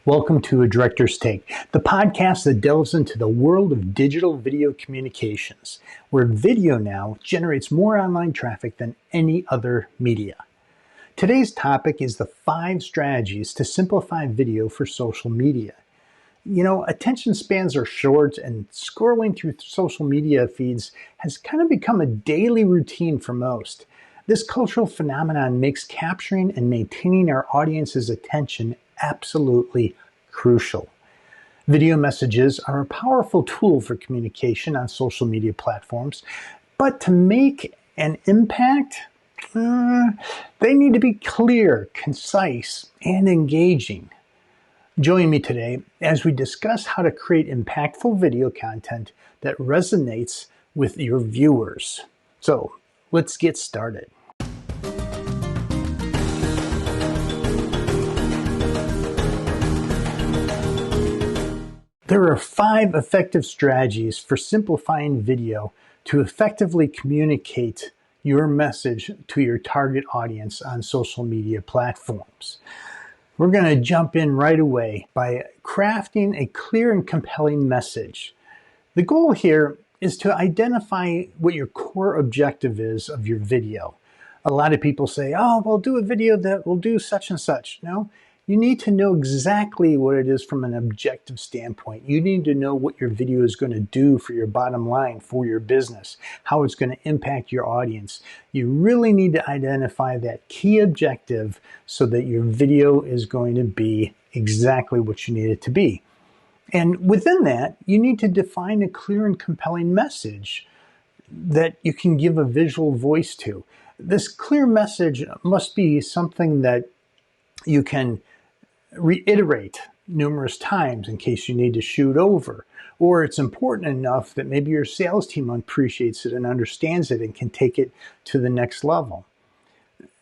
Welcome to A Director's Take, the podcast that delves into the world of digital video communications, where video now generates more online traffic than any other media. Today's topic is the 5 strategies to simplify video for social media. You know, attention spans are short, and scrolling through social media feeds has kind of become a daily routine for most. This cultural phenomenon makes capturing and maintaining our audience's attention absolutely crucial. Video messages are a powerful tool for communication on social media platforms, but to make an impact, they need to be clear, concise, and engaging. Join me today as we discuss how to create impactful video content that resonates with your viewers. So let's get started. There are 5 effective strategies for simplifying video to effectively communicate your message to your target audience on social media platforms. We're going to jump in right away by crafting a clear and compelling message. The goal here is to identify what your core objective is of your video. A lot of people say, oh, we'll do a video that will do such and such. No, you need to know exactly what it is from an objective standpoint. You need to know what your video is going to do for your bottom line, for your business, how it's going to impact your audience. You really need to identify that key objective so that your video is going to be exactly what you need it to be. And within that, you need to define a clear and compelling message that you can give a visual voice to. This clear message must be something that you can reiterate numerous times in case you need to shoot over, or it's important enough that maybe your sales team appreciates it and understands it and can take it to the next level.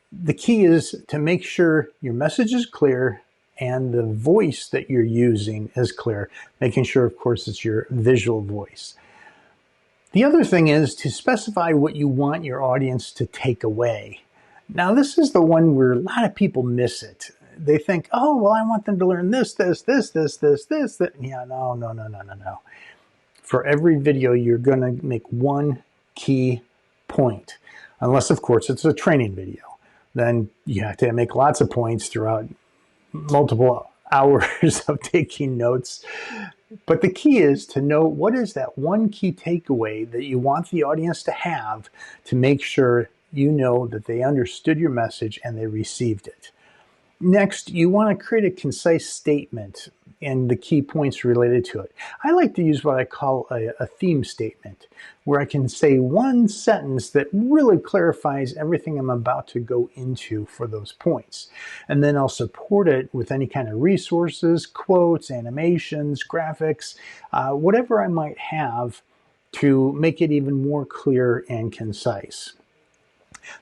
The key is to make sure your message is clear and the voice that you're using is clear, making sure, of course, it's your visual voice. The other thing is to specify what you want your audience to take away. Now, this is the one where a lot of people miss it. They think, oh, well, I want them to learn this. That. Yeah, no. For every video, you're going to make one key point. Unless, of course, it's a training video. Then you have to make lots of points throughout multiple hours of taking notes. But the key is to know what is that one key takeaway that you want the audience to have to make sure you know that they understood your message and they received it. Next, you want to create a concise statement and the key points related to it. I like to use what I call a theme statement, where I can say one sentence that really clarifies everything I'm about to go into for those points. And then I'll support it with any kind of resources, quotes, animations, graphics, whatever I might have to make it even more clear and concise.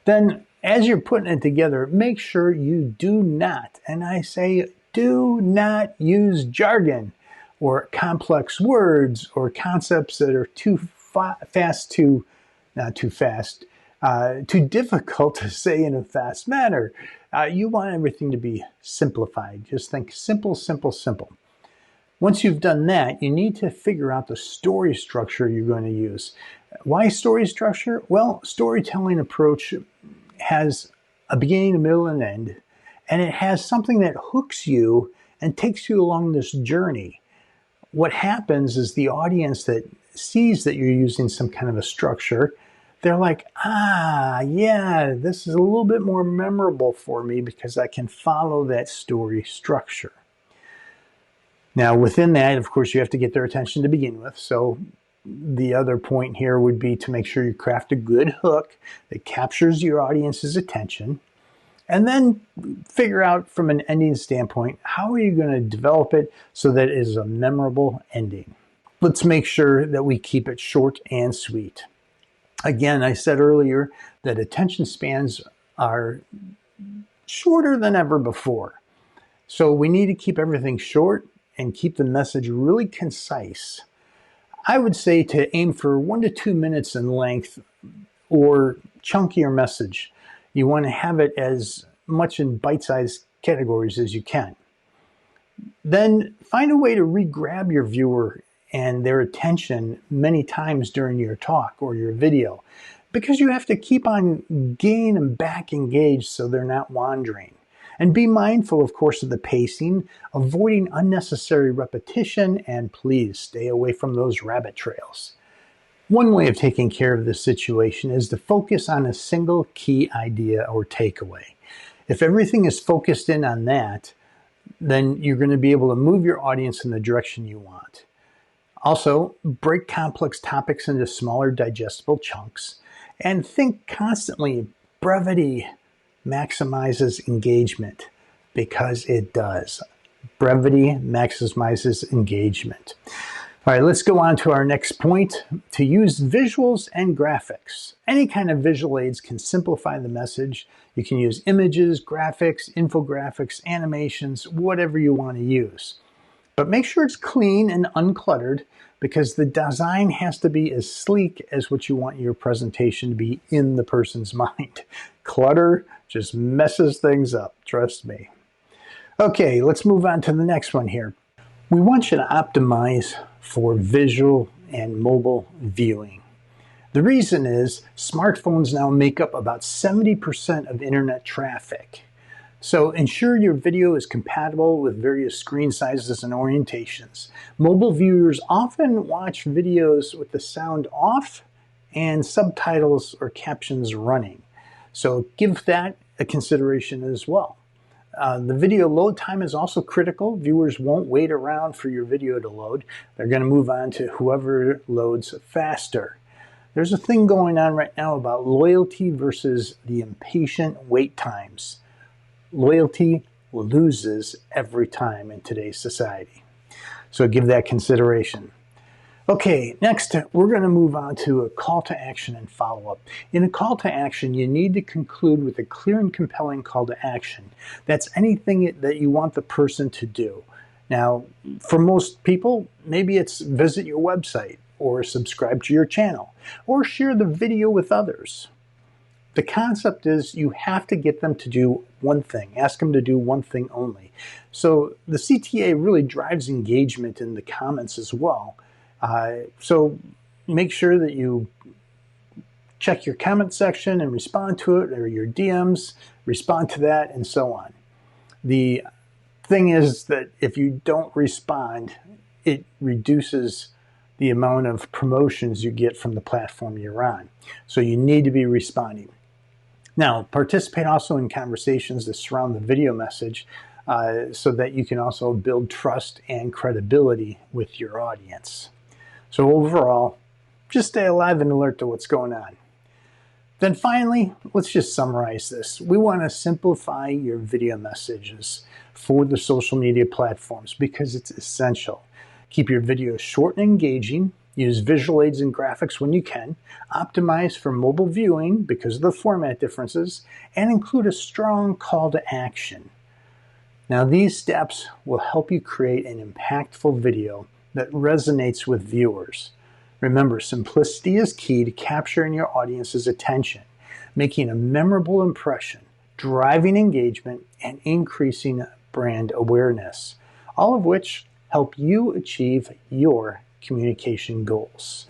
Then, as you're putting it together, make sure you do not, and I say do not use jargon or complex words or concepts that are too difficult to say in a fast manner. You want everything to be simplified. Just think simple, simple, simple. Once you've done that, you need to figure out the story structure you're going to use. Why story structure? Well, storytelling approach has a beginning, a middle, and an end, and it has something that hooks you and takes you along this journey. What happens is the audience that sees that you're using some kind of a structure, they're like, yeah, this is a little bit more memorable for me because I can follow that story structure. Now, within that, of course, you have to get their attention to begin with. So the other point here would be to make sure you craft a good hook that captures your audience's attention, and then figure out from an ending standpoint, how are you going to develop it so that it is a memorable ending? Let's make sure that we keep it short and sweet. Again, I said earlier that attention spans are shorter than ever before. So we need to keep everything short and keep the message really concise. I would say to aim for 1 to 2 minutes in length or chunkier message. You want to have it as much in bite-sized categories as you can. Then find a way to re-grab your viewer and their attention many times during your talk or your video, because you have to keep on getting them back engaged so they're not wandering. And be mindful, of course, of the pacing, avoiding unnecessary repetition, and please stay away from those rabbit trails. One way of taking care of this situation is to focus on a single key idea or takeaway. If everything is focused in on that, then you're going to be able to move your audience in the direction you want. Also, break complex topics into smaller digestible chunks, and think constantly, brevity maximizes engagement, because it does. Brevity maximizes engagement. All right, let's go on to our next point. To use visuals and graphics. Any kind of visual aids can simplify the message. You can use images, graphics, infographics, animations, whatever you want to use. But make sure it's clean and uncluttered, because the design has to be as sleek as what you want your presentation to be in the person's mind. Clutter just messes things up, trust me. Okay, let's move on to the next one here. We want you to optimize for visual and mobile viewing. The reason is smartphones now make up about 70% of internet traffic. So ensure your video is compatible with various screen sizes and orientations. Mobile viewers often watch videos with the sound off and subtitles or captions running. So give that a consideration as well. The video load time is also critical. Viewers won't wait around for your video to load. They're going to move on to whoever loads faster. There's a thing going on right now about loyalty versus the impatient wait times. Loyalty loses every time in today's society. So give that consideration. Okay, next we're going to move on to a call to action and follow-up. In a call to action, you need to conclude with a clear and compelling call to action. That's anything that you want the person to do. Now, for most people, maybe it's visit your website, or subscribe to your channel, or share the video with others. The concept is you have to get them to do one thing. Ask them to do one thing only. So the CTA really drives engagement in the comments as well. So make sure that you check your comment section and respond to it, or your DMs, respond to that, and so on. The thing is that if you don't respond, it reduces the amount of promotions you get from the platform you're on. So you need to be responding. Now, participate also in conversations that surround the video message so that you can also build trust and credibility with your audience. So overall, just stay alive and alert to what's going on. Then finally, let's just summarize this. We want to simplify your video messages for the social media platforms because it's essential. Keep your videos short and engaging. Use visual aids and graphics when you can. Optimize for mobile viewing because of the format differences. And include a strong call to action. Now, these steps will help you create an impactful video that resonates with viewers. Remember, simplicity is key to capturing your audience's attention, making a memorable impression, driving engagement, and increasing brand awareness, all of which help you achieve your communication goals.